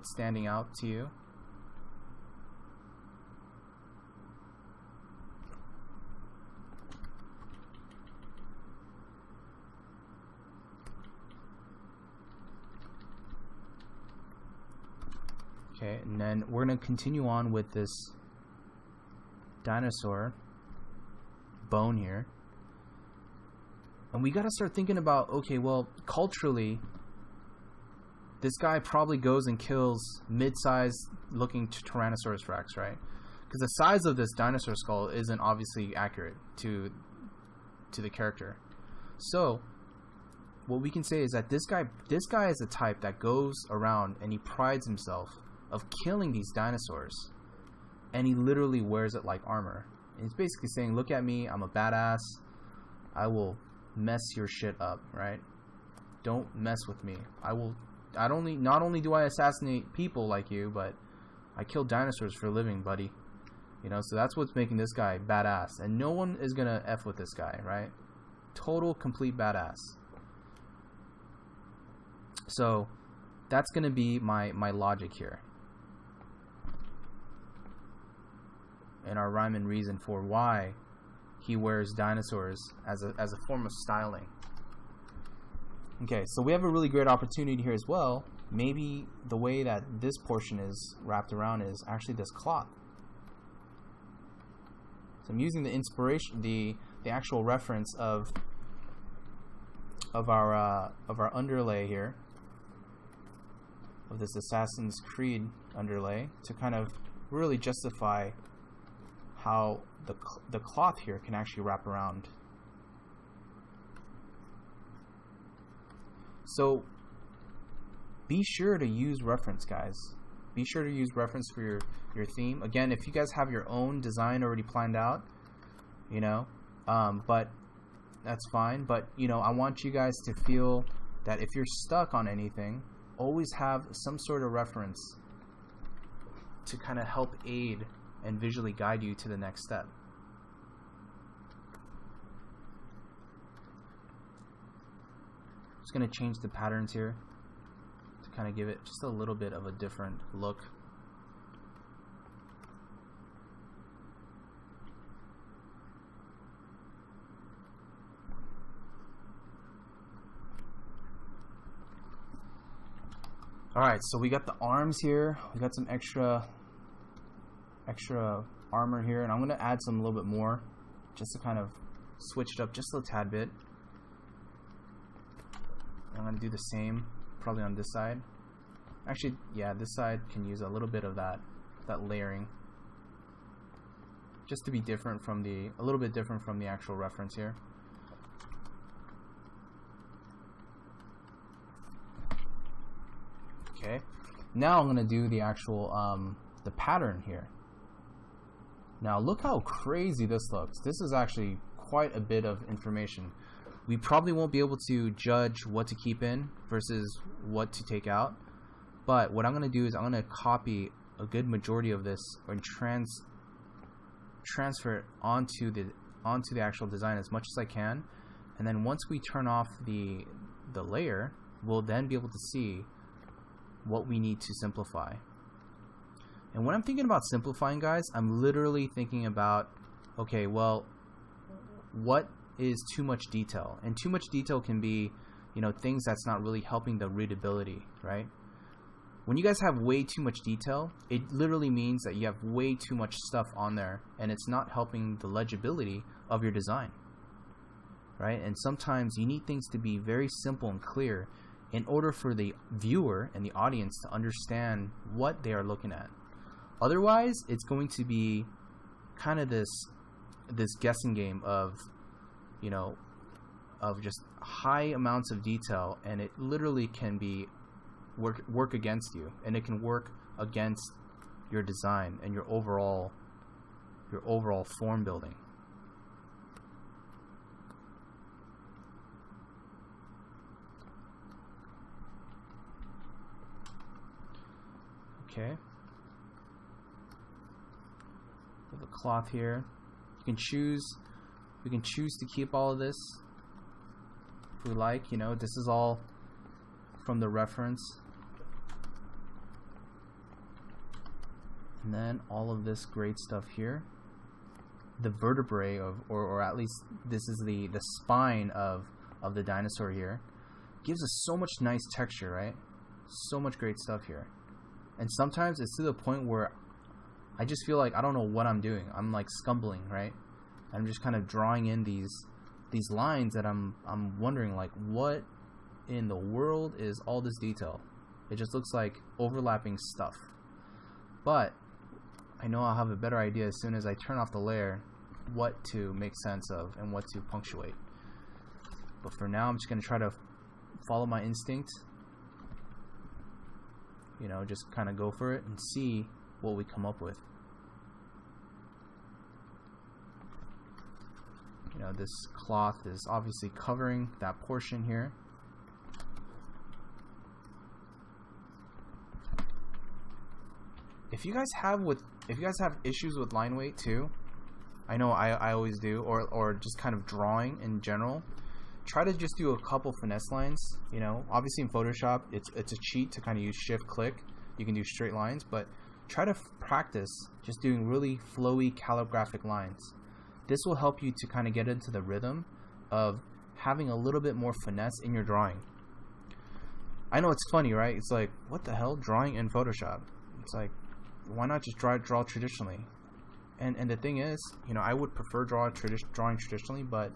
standing out to you. Okay, and then we're going to continue on with this dinosaur bone here. And we got to start thinking about, okay, well, culturally, this guy probably goes and kills mid-sized looking Tyrannosaurus Rex, right? Because the size of this dinosaur skull isn't obviously accurate to the character. So what we can say is that this guy is a type that goes around and he prides himself of killing these dinosaurs, and he literally wears it like armor. And he's basically saying, look at me, I'm a badass, I will mess your shit up, right? Don't mess with me. Not only do I assassinate people like you, but I kill dinosaurs for a living, buddy. You know, so that's what's making this guy badass, and no one is gonna F with this guy, right? Total complete badass. So that's gonna be my logic here, and our rhyme and reason for why he wears dinosaurs as a form of styling. Okay, so we have a really great opportunity here as well. Maybe the way that this portion is wrapped around is actually this cloth. So I'm using the inspiration, the actual reference of our underlay here, of this Assassin's Creed underlay, to kind of really justify how the cloth here can actually wrap around. So be sure to use reference, guys. Be sure to use reference for your theme. Again, if you guys have your own design already planned out, you know, but that's fine. But, you know, I want you guys to feel that if you're stuck on anything, always have some sort of reference to kind of help aid and visually guide you to the next step. Just going to change the patterns here to kind of give it just a little bit of a different look. Alright, so we got the arms here. We got some extra armor here, and I'm going to add some a little bit more just to kind of switch it up just a tad bit. I'm going to do the same probably on this side. Actually, yeah, this side can use a little bit of that layering, just to be different from a little bit different from the actual reference here. Okay, now I'm gonna do the actual the pattern here. Now look how crazy this looks. This is actually quite a bit of information. We probably won't be able to judge what to keep in versus what to take out, but what I'm gonna do is I'm gonna copy a good majority of this and transfer it onto the actual design as much as I can, and then once we turn off the layer, we'll then be able to see what we need to simplify. And when I'm thinking about simplifying, guys, I'm literally thinking about, okay, well, what is too much detail? And too much detail can be, you know, things that's not really helping the readability, right? When you guys have way too much detail, it literally means that you have way too much stuff on there, and it's not helping the legibility of your design, right? And sometimes you need things to be very simple and clear in order for the viewer and the audience to understand what they are looking at. Otherwise, it's going to be kind of this guessing game of, you know, of just high amounts of detail, and it literally can be work against you, and it can work against your design and your overall form building. Okay. We have a cloth here. We can choose to keep all of this if we like. You know, this is all from the reference. And then all of this great stuff here. The vertebrae of, or at least this is the spine of the dinosaur here. Gives us so much nice texture, right? So much great stuff here. And sometimes it's to the point where I just feel like I don't know what I'm doing. I'm like stumbling, right? I'm just kind of drawing in these lines that I'm wondering, like, what in the world is all this detail? It just looks like overlapping stuff. But I know I'll have a better idea as soon as I turn off the layer what to make sense of and what to punctuate. But for now, I'm just going to try to follow my instinct. You know, just kind of go for it and see what we come up with. You know, this cloth is obviously covering that portion here. If you guys have issues with line weight too, I know I always do, or just kind of drawing in general, try to just do a couple finesse lines. You know, obviously in Photoshop it's a cheat to kind of use shift click. You can do straight lines, but try to practice just doing really flowy calligraphic lines. This will help you to kind of get into the rhythm of having a little bit more finesse in your drawing. I know it's funny, right? It's like, what the hell, drawing in Photoshop? It's like, why not just draw traditionally? And the thing is, you know, I would prefer drawing traditionally, but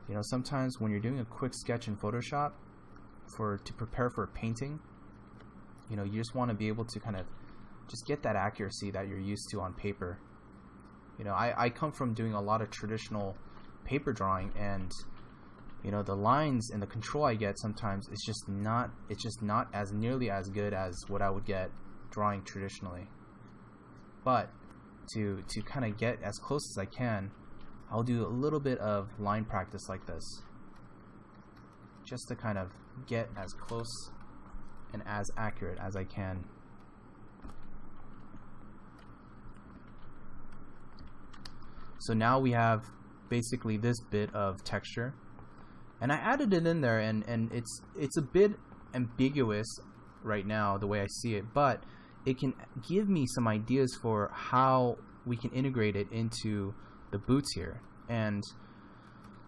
you know, sometimes when you're doing a quick sketch in Photoshop to prepare for a painting, you know, you just want to be able to kind of just get that accuracy that you're used to on paper. You know, I come from doing a lot of traditional paper drawing, and you know, the lines and the control I get sometimes it's just not as nearly as good as what I would get drawing traditionally. But to kind of get as close as I can, I'll do a little bit of line practice like this, just to kind of get as close and as accurate as I can. So now we have basically this bit of texture, and I added it in there, and it's a bit ambiguous right now the way I see it, but it can give me some ideas for how we can integrate it into the boots here. And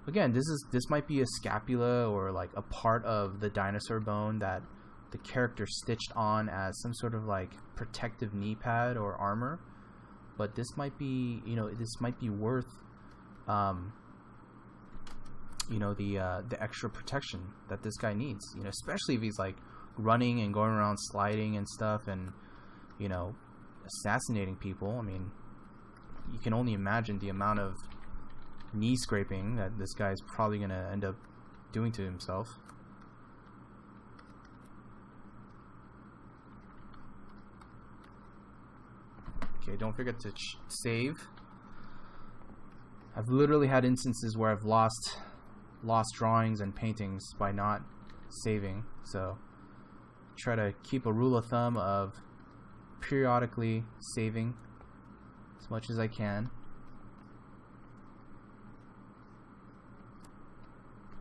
again, this might be a scapula or like a part of the dinosaur bone that the character stitched on as some sort of like protective knee pad or armor. But this might be, you know, this might be worth, you know, the extra protection that this guy needs. You know, especially if he's like running and going around sliding and stuff, and you know, assassinating people. I mean, you can only imagine the amount of knee scraping that this guy's probably gonna end up doing to himself. Okay, don't forget to save. I've literally had instances where I've lost drawings and paintings by not saving, so try to keep a rule of thumb of periodically saving as much as I can.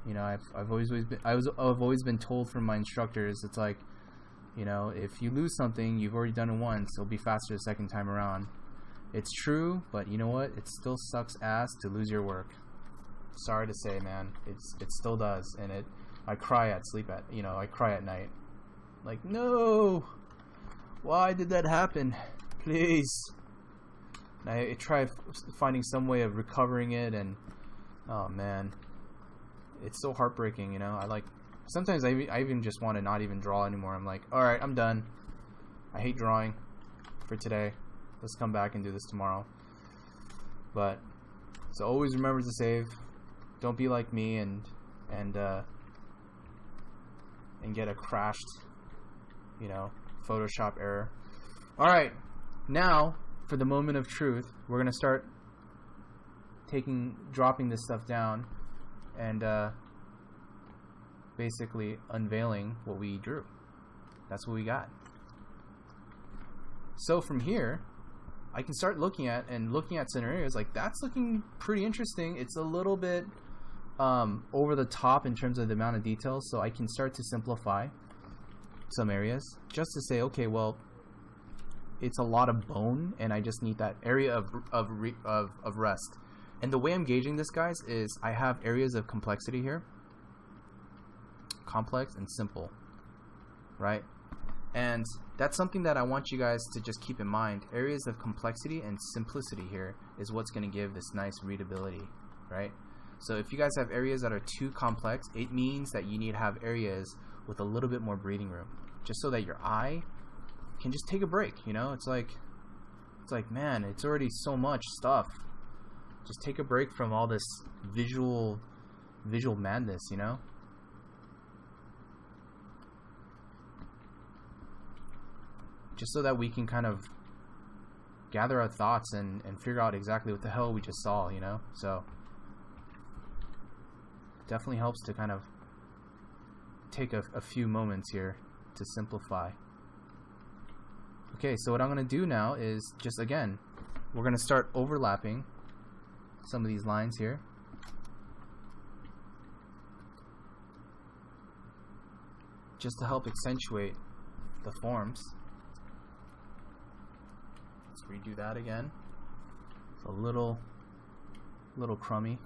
You know, I've always been told from my instructors, it's like, you know, if you lose something, you've already done it once, it'll be faster the second time around. It's true, but you know what? It still sucks ass to lose your work. Sorry to say, man. It still does, and I cry at night. Like, no! Why did that happen? Please. And I try finding some way of recovering it, and oh man, it's so heartbreaking. You know, sometimes I even just want to not even draw anymore. I'm like, all right, I'm done. I hate drawing for today. Let's come back and do this tomorrow. But so always remember to save. Don't be like me and get a crashed, you know, Photoshop error. All right, now for the moment of truth, we're gonna start dropping this stuff down and basically unveiling what we drew. That's what we got. So from here, I can start looking at scenarios like that's looking pretty interesting. It's a little bit over the top in terms of the amount of details, so I can start to simplify some areas just to say, okay, well, it's a lot of bone, and I just need that area of rest. And the way I'm gauging this, guys, is I have areas of complexity here, complex and simple, right? And that's something that I want you guys to just keep in mind. Areas of complexity and simplicity here is what's going to give this nice readability, right? So if you guys have areas that are too complex, it means that you need to have areas with a little bit more breathing room, just so that your eye can just take a break. You know, it's like, man, it's already so much stuff. Just take a break from all this visual madness, you know? Just so that we can kind of gather our thoughts and figure out exactly what the hell we just saw, you know? So definitely helps to kind of take a few moments here to simplify. Okay, so what I'm going to do now is just, again, we're going to start overlapping some of these lines here. Just to help accentuate the forms. Let's redo that again. It's a little crummy.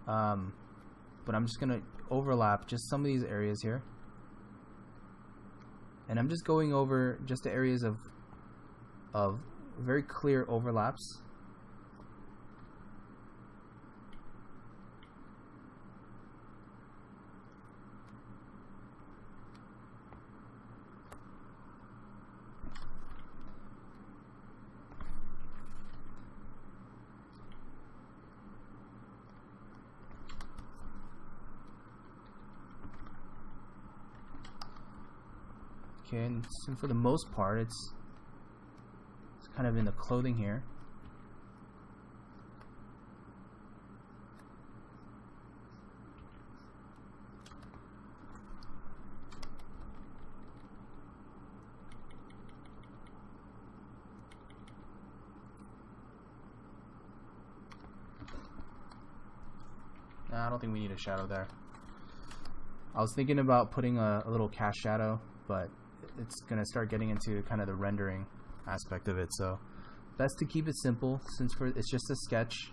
But I'm just going to overlap just some of these areas here. And I'm just going over just the areas of very clear overlaps. Okay, and so for the most part, it's kind of in the clothing here. Nah, I don't think we need a shadow there. I was thinking about putting a little cast shadow, but it's going to start getting into kind of the rendering aspect of it. So best to keep it simple, since it's just a sketch,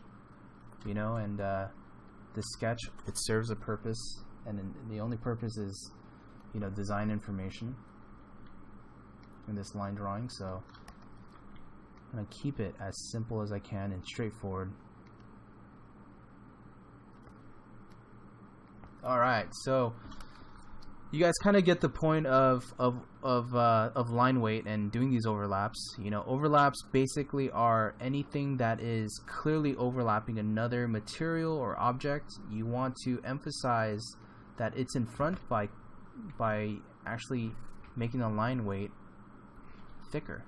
you know, and the sketch, it serves a purpose, and the only purpose is, you know, design information in this line drawing. So I'm going to keep it as simple as I can and straightforward. All right, so you guys kind of get the point of line weight and doing these overlaps. You know, overlaps basically are anything that is clearly overlapping another material or object. You want to emphasize that it's in front by actually making the line weight thicker.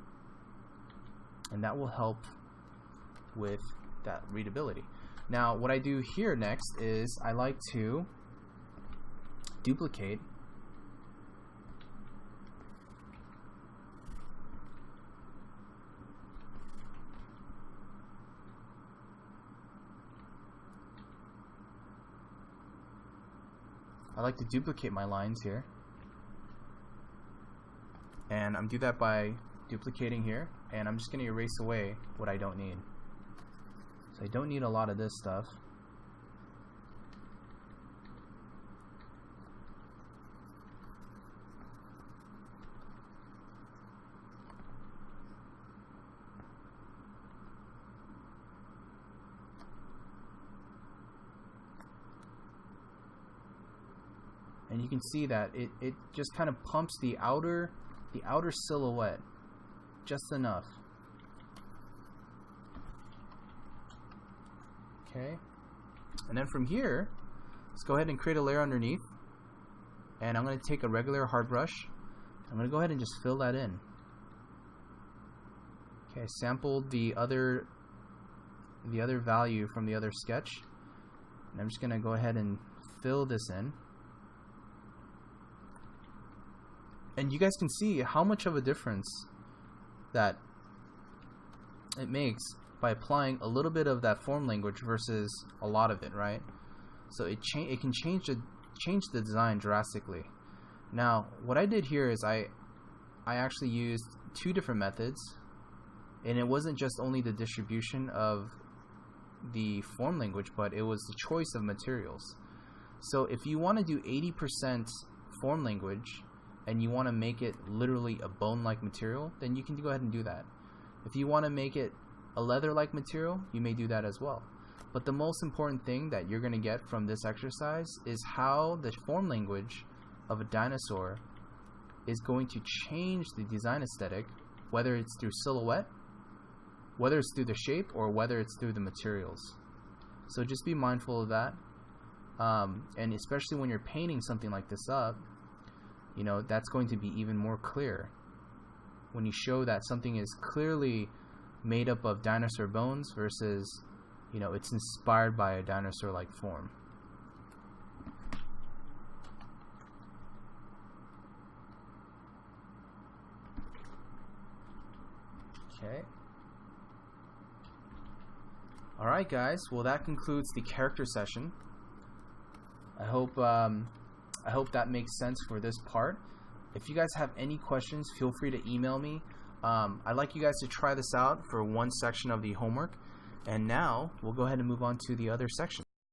and that will help with that readability. Now what I do here next is I like to duplicate my lines here, and I'm do that by duplicating here, and I'm just going to erase away what I don't need. So I don't need a lot of this stuff. And you can see that it just kind of pumps the outer silhouette just enough. Okay, and then from here, let's go ahead and create a layer underneath, and I'm going to take a regular hard brush. I'm going to go ahead and just fill that in. Okay, sampled the other value from the other sketch, and I'm just going to go ahead and fill this in. And you guys can see how much of a difference that it makes by applying a little bit of that form language versus a lot of it, right? So it can change the design drastically. Now, what I did here is I actually used two different methods, and it wasn't just only the distribution of the form language, but it was the choice of materials. So if you want to do 80% form language and you want to make it literally a bone-like material, then you can go ahead and do that. If you want to make it a leather-like material, you may do that as well. But the most important thing that you're going to get from this exercise is how the form language of a dinosaur is going to change the design aesthetic, whether it's through silhouette, whether it's through the shape, or whether it's through the materials. So just be mindful of that, and especially when you're painting something like this up, you know, that's going to be even more clear when you show that something is clearly made up of dinosaur bones versus, you know, it's inspired by a dinosaur-like form. Okay. Alright guys, well that concludes the character session. I hope that makes sense for this part. If you guys have any questions, feel free to email me. I'd like you guys to try this out for one section of the homework, and now we'll go ahead and move on to the other section.